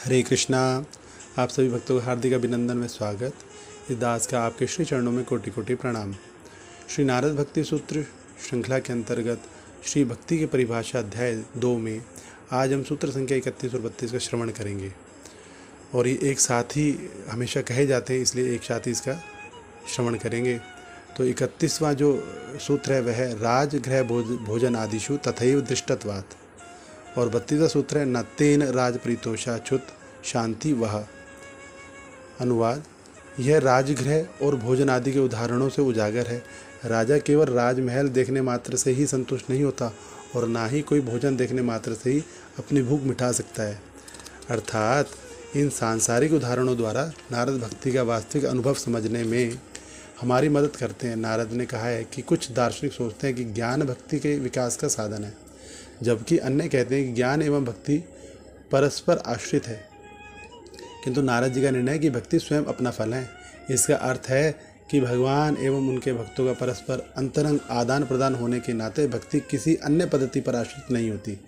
हरे कृष्णा। आप सभी भक्तों का हार्दिक अभिनंदन में स्वागत। इस दास का आपके श्री चरणों में कोटि कोटि प्रणाम। श्री नारद भक्ति सूत्र श्रृंखला के अंतर्गत श्री भक्ति की परिभाषा अध्याय 2 में आज हम सूत्र संख्या 31 और 32 का श्रवण करेंगे। और ये एक साथ ही हमेशा कहे जाते हैं, इसलिए एक साथ ही इसका श्रवण करेंगे। तो 31वां जो सूत्र है वह है राजगृह भोजन आदिशु तथैव दृष्टत्वात्। और 32वां सूत्र है न तेन राजप्रीतोषाच्युत शांति वह। अनुवाद: यह राजगृह और भोजन आदि के उदाहरणों से उजागर है। राजा केवल राजमहल देखने मात्र से ही संतुष्ट नहीं होता और ना ही कोई भोजन देखने मात्र से ही अपनी भूख मिटा सकता है। अर्थात इन सांसारिक उदाहरणों द्वारा नारद भक्ति का वास्तविक अनुभव समझने में हमारी मदद करते हैं। नारद ने कहा है कि कुछ दार्शनिक सोचते हैं कि ज्ञान भक्ति के विकास का साधन है, जबकि अन्य कहते हैं कि ज्ञान एवं भक्ति परस्पर आश्रित है। किंतु नारद जी का निर्णय है कि भक्ति स्वयं अपना फल है। इसका अर्थ है कि भगवान एवं उनके भक्तों का परस्पर अंतरंग आदान प्रदान होने के नाते भक्ति किसी अन्य पद्धति पर आश्रित नहीं होती।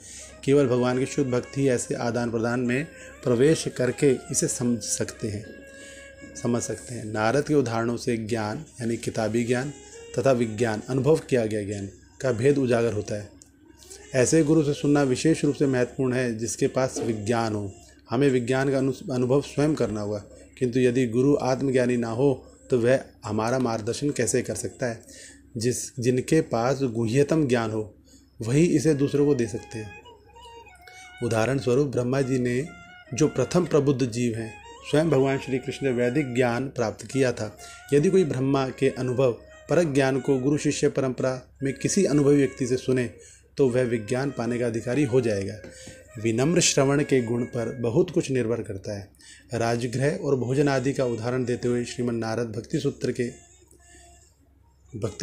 केवल भगवान की शुद्ध भक्ति ही ऐसे आदान प्रदान में प्रवेश करके इसे समझ सकते हैं। नारद के उदाहरणों से ज्ञान यानी किताबी ज्ञान तथा विज्ञान अनुभव किया गया ज्ञान का भेद उजागर होता है। ऐसे गुरु से सुनना विशेष रूप से महत्वपूर्ण है जिसके पास विज्ञान हो। हमें विज्ञान का अनुभव स्वयं करना होगा, किंतु यदि गुरु आत्मज्ञानी ना हो तो वह हमारा मार्गदर्शन कैसे कर सकता है। जिनके पास गुह्यतम ज्ञान हो वही इसे दूसरों को दे सकते हैं। उदाहरण स्वरूप ब्रह्मा जी ने जो प्रथम प्रबुद्ध जीव हैं, स्वयं भगवान श्री कृष्ण ने वैदिक ज्ञान प्राप्त किया था। यदि कोई ब्रह्मा के अनुभव परक ज्ञान को गुरु शिष्य परंपरा में किसी अनुभवी व्यक्ति से सुने तो वह विज्ञान पाने का अधिकारी हो जाएगा। विनम्र श्रवण के गुण पर बहुत कुछ निर्भर करता है। राजगृह और भोजन आदि का उदाहरण देते हुए श्रीमद् नारद भक्ति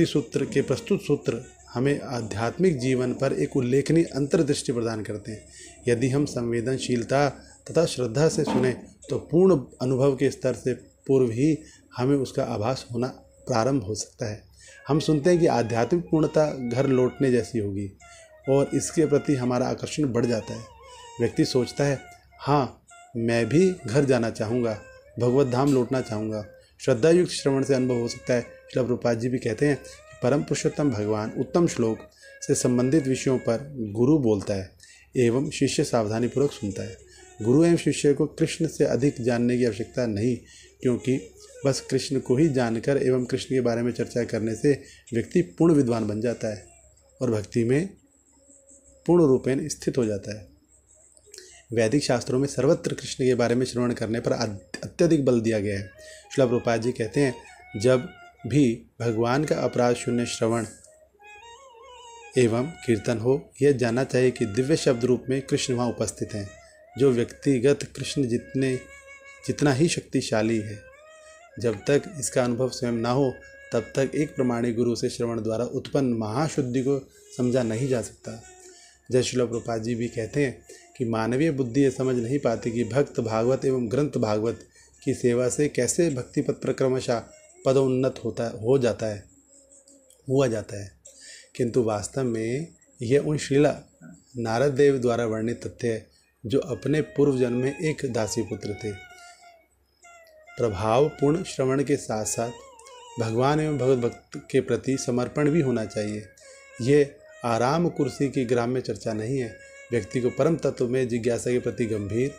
सूत्र के प्रस्तुत सूत्र हमें आध्यात्मिक जीवन पर एक उल्लेखनीय अंतर्दृष्टि प्रदान करते हैं। यदि हम संवेदनशीलता तथा श्रद्धा से सुने तो पूर्ण अनुभव के स्तर से पूर्व ही हमें उसका आभास होना प्रारंभ हो सकता है। हम सुनते हैं कि आध्यात्मिक पूर्णता घर लौटने जैसी होगी और इसके प्रति हमारा आकर्षण बढ़ जाता है। व्यक्ति सोचता है, हाँ मैं भी घर जाना चाहूँगा, भगवत धाम लौटना चाहूँगा। श्रद्धा युक्त श्रवण से अनुभव हो सकता है। श्रील प्रभुपाद जी भी कहते हैं कि परम पुरुषोत्तम भगवान उत्तम श्लोक से संबंधित विषयों पर गुरु बोलता है एवं शिष्य सावधानीपूर्वक सुनता है। गुरु एवं शिष्य को कृष्ण से अधिक जानने की आवश्यकता नहीं, क्योंकि बस कृष्ण को ही जानकर एवं कृष्ण के बारे में चर्चा करने से व्यक्ति पूर्ण विद्वान बन जाता है और भक्ति में पूर्ण रूपेण स्थित हो जाता है। वैदिक शास्त्रों में सर्वत्र कृष्ण के बारे में श्रवण करने पर अत्यधिक बल दिया गया है। श्रील प्रभुपाद जी कहते हैं, जब भी भगवान का अपराध शून्य श्रवण एवं कीर्तन हो, यह जानना चाहिए कि दिव्य शब्द रूप में कृष्ण वहाँ उपस्थित हैं, जो व्यक्तिगत कृष्ण जितना ही शक्तिशाली है। जब तक इसका अनुभव स्वयं ना हो तब तक एक प्रमाणिक गुरु से श्रवण द्वारा उत्पन्न महाशुद्धि को समझा नहीं जा सकता। जय श्रील प्रभुपाद जी भी कहते हैं कि मानवीय बुद्धि ये समझ नहीं पाती कि भक्त भागवत एवं ग्रंथ भागवत की सेवा से कैसे भक्ति पद पर क्रमशः पदोन्नत हुआ जाता है। किंतु वास्तव में यह उन श्रीला नारद देव द्वारा वर्णित तथ्य है, जो अपने पूर्व जन्म में एक दासी पुत्र थे। प्रभावपूर्ण श्रवण के साथ साथ भगवान एवं भगवत भक्त के प्रति समर्पण भी होना चाहिए। ये आराम कुर्सी की ग्राम्य चर्चा नहीं है। व्यक्ति को परम तत्व में जिज्ञासा के प्रति गंभीर,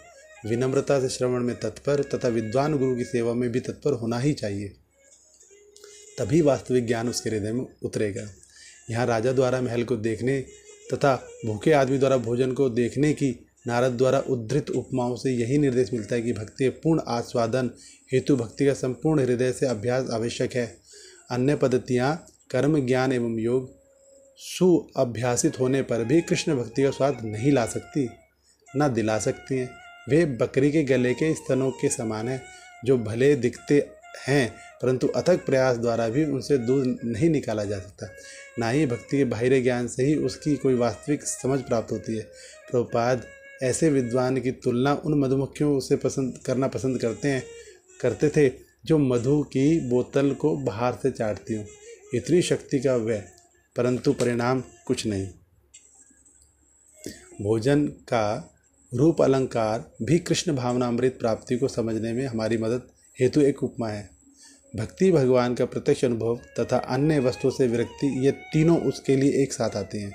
विनम्रता से श्रवण में तत्पर तथा विद्वान गुरु की सेवा में भी तत्पर होना ही चाहिए। तभी वास्तविक ज्ञान उसके हृदय में उतरेगा। यहाँ राजा द्वारा महल को देखने तथा भूखे आदमी द्वारा भोजन को देखने की नारद द्वारा उद्धृत उपमाओं से यही निर्देश मिलता है कि भक्ति के पूर्ण आस्वादन हेतु भक्ति का संपूर्ण हृदय से अभ्यास आवश्यक है। अन्य पद्धतियाँ कर्म, ज्ञान एवं योग सुअभ्यासित होने पर भी कृष्ण भक्ति का स्वाद नहीं ला सकती, न दिला सकती हैं। वे बकरी के गले के स्तनों के समान हैं, जो भले दिखते हैं परंतु अथक प्रयास द्वारा भी उनसे दूध नहीं निकाला जा सकता। ना ही भक्ति के बाहरी ज्ञान से ही उसकी कोई वास्तविक समझ प्राप्त होती है। प्रभुपाद ऐसे विद्वान की तुलना उन मधुमक्खियों से पसंद करते थे जो मधु की बोतल को बाहर से चाटती हूँ। इतनी शक्ति का वह, परंतु परिणाम कुछ नहीं। भोजन का रूप अलंकार भी कृष्ण भावनामृत प्राप्ति को समझने में हमारी मदद हेतु एक उपमा है। भक्ति, भगवान का प्रत्यक्ष अनुभव तथा अन्य वस्तुओं से विरक्ति, ये तीनों उसके लिए एक साथ आती हैं।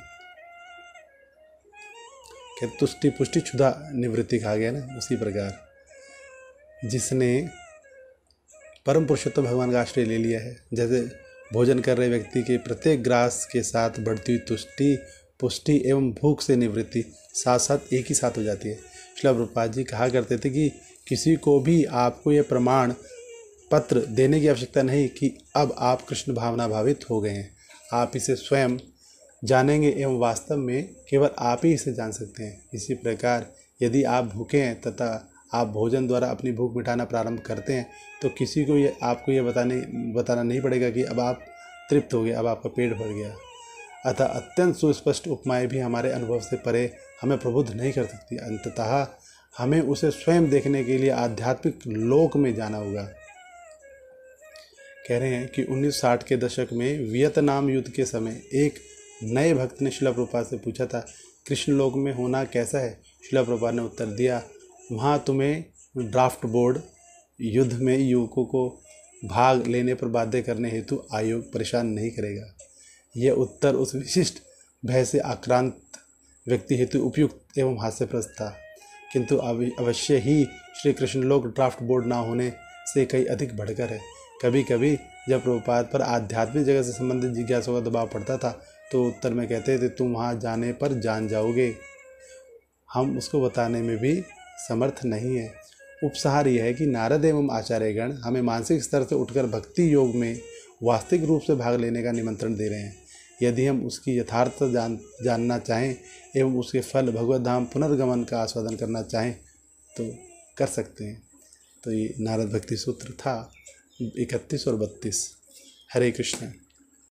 क्या तुष्टि पुष्टि क्षुधा निवृत्ति कहा गया ना, उसी प्रकार जिसने परम पुरुषोत्तम भगवान का आश्रय ले लिया है, जैसे भोजन कर रहे व्यक्ति के प्रत्येक ग्रास के साथ बढ़ती हुई तुष्टि पुष्टि एवं भूख से निवृत्ति साथ साथ एक ही साथ हो जाती है। श्रील प्रभुपाद जी कहा करते थे कि किसी को भी आपको यह प्रमाण पत्र देने की आवश्यकता नहीं कि अब आप कृष्ण भावना भावित हो गए हैं। आप इसे स्वयं जानेंगे एवं वास्तव में केवल आप ही इसे जान सकते हैं। इसी प्रकार यदि आप भूखे हैं तथा आप भोजन द्वारा अपनी भूख मिटाना प्रारंभ करते हैं तो किसी को आपको ये बताना नहीं पड़ेगा कि अब आप तृप्त हो गए, अब आपका पेट भर गया। अतः अत्यंत सुस्पष्ट उपमाएं भी हमारे अनुभव से परे हमें प्रबुद्ध नहीं कर सकती। अंततः हमें उसे स्वयं देखने के लिए आध्यात्मिक लोक में जाना होगा। कह रहे हैं कि 1960 के दशक में वियतनाम युद्ध के समय एक नए भक्त ने श्रील प्रभुपाद से पूछा था, कृष्ण लोक में होना कैसा है? श्रील प्रभुपाद ने उत्तर दिया, वहाँ तुम्हें ड्राफ्ट बोर्ड युद्ध में युवकों को भाग लेने पर बाध्य करने हेतु आयोग परेशान नहीं करेगा। यह उत्तर उस विशिष्ट भय से आक्रांत व्यक्ति हेतु उपयुक्त एवं हास्यप्रद था, किंतु अवश्य ही श्री कृष्ण लोक ड्राफ्ट बोर्ड ना होने से कई अधिक बढ़कर है। कभी कभी जब प्रभुपाद पर आध्यात्मिक जगत से संबंधित जिज्ञासों का दबाव पड़ता था तो उत्तर में कहते थे, तुम वहाँ जाने पर जान जाओगे। हम उसको बताने में भी समर्थ नहीं है। उपसहार यह है कि नारद एवं आचार्यगण हमें मानसिक स्तर से उठकर भक्ति योग में वास्तविक रूप से भाग लेने का निमंत्रण दे रहे हैं। यदि हम उसकी यथार्थ जानना चाहें एवं उसके फल भगवत धाम पुनर्गमन का आस्वादन करना चाहें तो कर सकते हैं। तो ये नारद भक्ति सूत्र था 31 और 32। हरे कृष्ण।